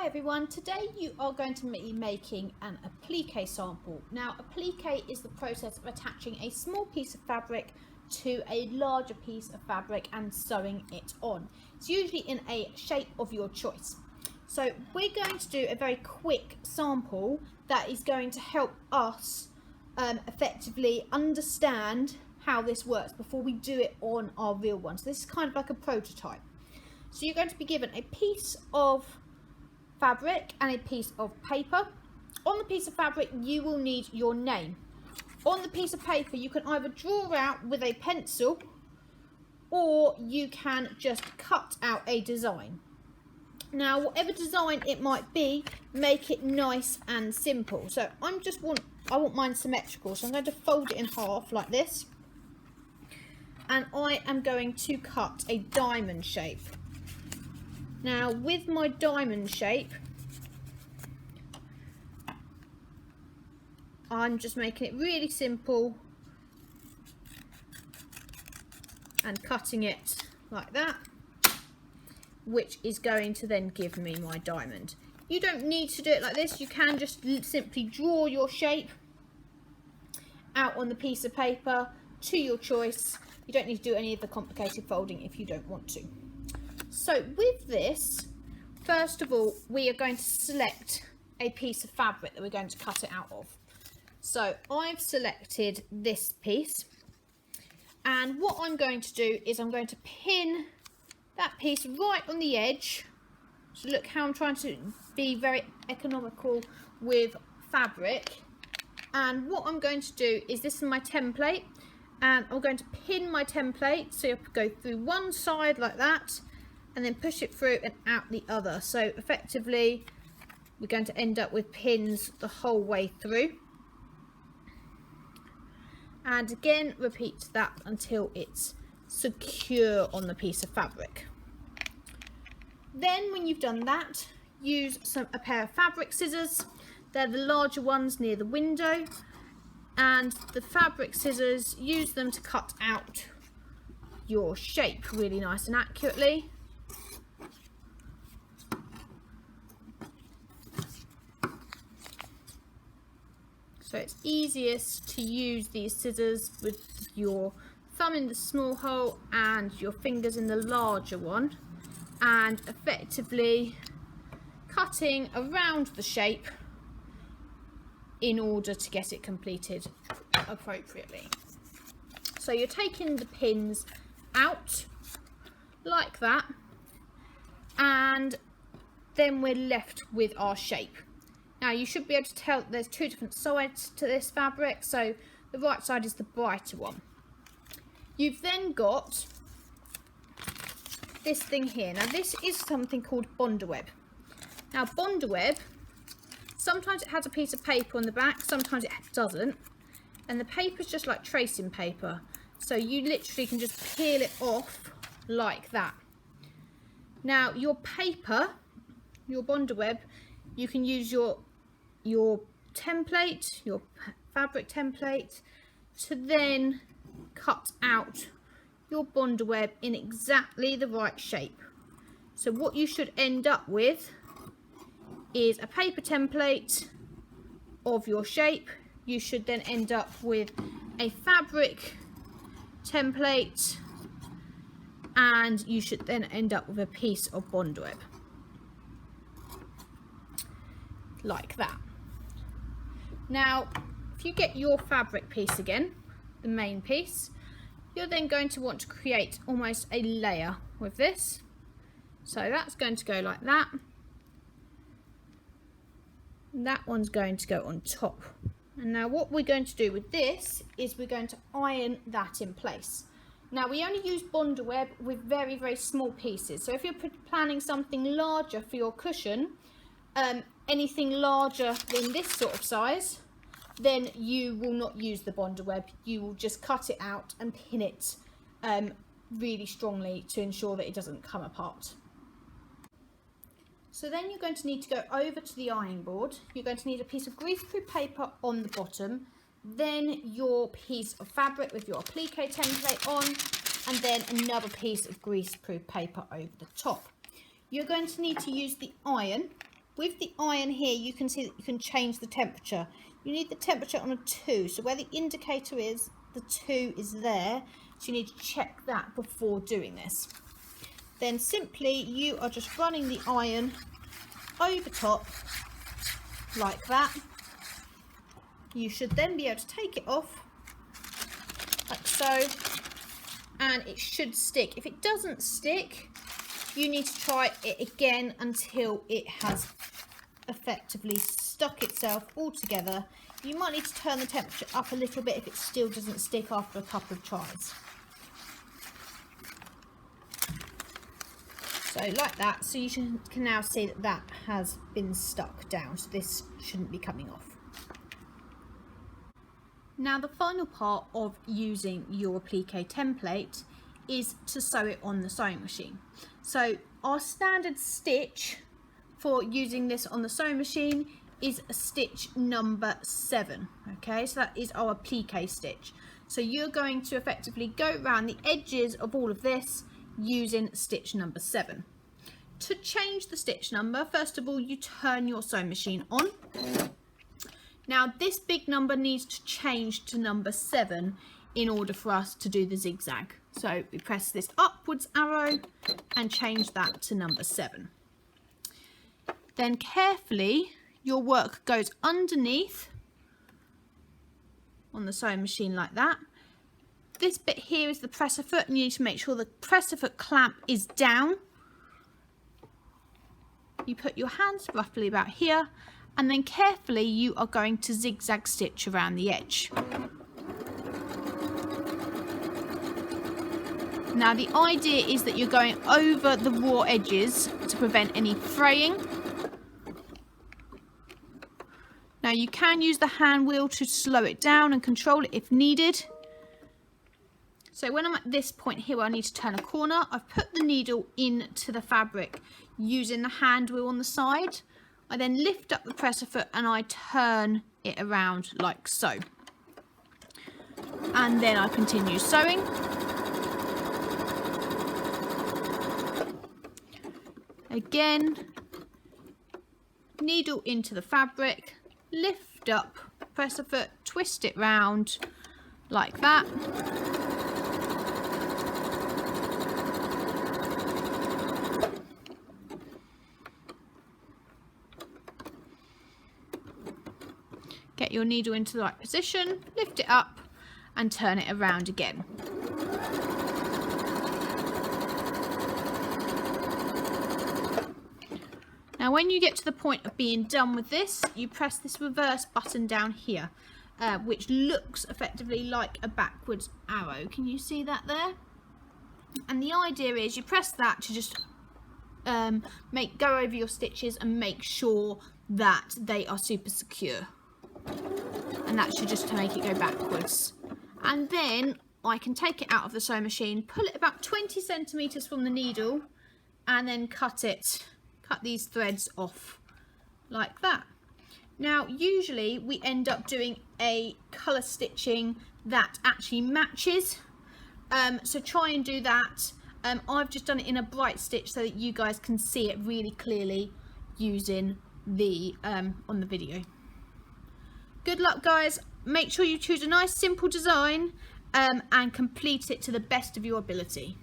Hi everyone, today you are going to be making an applique sample. Now applique is the process of attaching a small piece of fabric to a larger piece of fabric and sewing it on. It's usually in a shape of your choice. So we're going to do a very quick sample that is going to help us effectively understand how this works before we do it on our real one. So this is kind of like a prototype. So you're going to be given a piece of fabric and a piece of paper. On the piece of fabric you will need your name. On the piece of paper you can either draw out with a pencil or you can just cut out a design. Now whatever design it might be, make it nice and simple. So I want mine symmetrical, so I'm going to fold it in half like this, and I am going to cut a diamond shape. Now with my diamond shape, I'm just making it really simple and cutting it like that, which is going to then give me my diamond. You don't need to do it like this, you can just simply draw your shape out on the piece of paper to your choice. You don't need to do any of the complicated folding if you don't want to. So with this, first of all, we are going to select a piece of fabric that we're going to cut it out of. So I've selected this piece, and what I'm going to do is I'm going to pin that piece right on the edge. So look how I'm trying to be very economical with fabric. And what I'm going to do is, this is my template, and I'm going to pin my template, so you go through one side like that and then push it through and out the other. So effectively we're going to end up with pins the whole way through, and again repeat that until it's secure on the piece of fabric. Then when you've done that, use a pair of fabric scissors. They're the larger ones near the window, and the fabric scissors, use them to cut out your shape really nice and accurately. So it's easiest to use these scissors with your thumb in the small hole and your fingers in the larger one, and effectively cutting around the shape in order to get it completed appropriately. So you're taking the pins out like that, and then we're left with our shape. Now you should be able to tell there's two different sides to this fabric, so the right side is the brighter one. You've then got this thing here. Now this is something called Bondaweb. Now Bondaweb, sometimes it has a piece of paper on the back, sometimes it doesn't, and the paper is just like tracing paper, so you literally can just peel it off like that. Now your paper, your Bondaweb, you can use your template, your fabric template, to then cut out your Bondaweb in exactly the right shape. So what you should end up with is a paper template of your shape. You should then end up with a fabric template, and you should then end up with a piece of Bondaweb like that. Now if you get your fabric piece again, the main piece, you're then going to want to create almost a layer with this. So that's going to go like that. That one's going to go on top. And now what we're going to do with this is we're going to iron that in place. Now we only use Bondaweb with very, very small pieces. So if you're planning something larger for your cushion, anything larger than this sort of size, then you will not use the Bondaweb. You will just cut it out and pin it really strongly to ensure that it doesn't come apart. So then you're going to need to go over to the ironing board. You're going to need a piece of greaseproof paper on the bottom, then your piece of fabric with your applique template on, and then another piece of greaseproof paper over the top. You're going to need to use the iron with the iron here, you can see that you can change the temperature. You need the temperature on a 2, so where the indicator is, the 2 is there, so you need to check that before doing this. Then simply you are just running the iron over top like that. You should then be able to take it off like so, and it should stick. If it doesn't stick, you need to try it again until it has effectively stuck itself all together. You might need to turn the temperature up a little bit if it still doesn't stick after a couple of tries. So like that, so you can now see that that has been stuck down, so this shouldn't be coming off. Now the final part of using your applique template is to sew it on the sewing machine. So our standard stitch for using this on the sewing machine is a stitch number 7. Okay, so that is our applique stitch. So you're going to effectively go around the edges of all of this using stitch number 7. To change the stitch number, first of all, you turn your sewing machine on. Now this big number needs to change to number 7 in order for us to do the zigzag. So we press this upwards arrow and change that to number 7. Then carefully your work goes underneath on the sewing machine like that. This bit here is the presser foot, and you need to make sure the presser foot clamp is down. You put your hands roughly about here, and then carefully you are going to zigzag stitch around the edge. Now the idea is that you're going over the raw edges to prevent any fraying. Now you can use the hand wheel to slow it down and control it if needed. So when I'm at this point here where I need to turn a corner, I've put the needle into the fabric using the hand wheel on the side. I then lift up the presser foot and I turn it around like so. And then I continue sewing. Again, needle into the fabric, lift up, presser foot, twist it round like that. Get your needle into the right position, lift it up and turn it around again. Now when you get to the point of being done with this, you press this reverse button down here, which looks effectively like a backwards arrow. Can you see that there? And the idea is you press that to just go over your stitches and make sure that they are super secure. And that should just make it go backwards. And then I can take it out of the sewing machine, pull it about 20 centimeters from the needle, and then cut these threads off like that. Now usually we end up doing a colour stitching that actually matches, so try and do that. I've just done it in a bright stitch so that you guys can see it really clearly using the on the video. Good luck guys, make sure you choose a nice simple design and complete it to the best of your ability.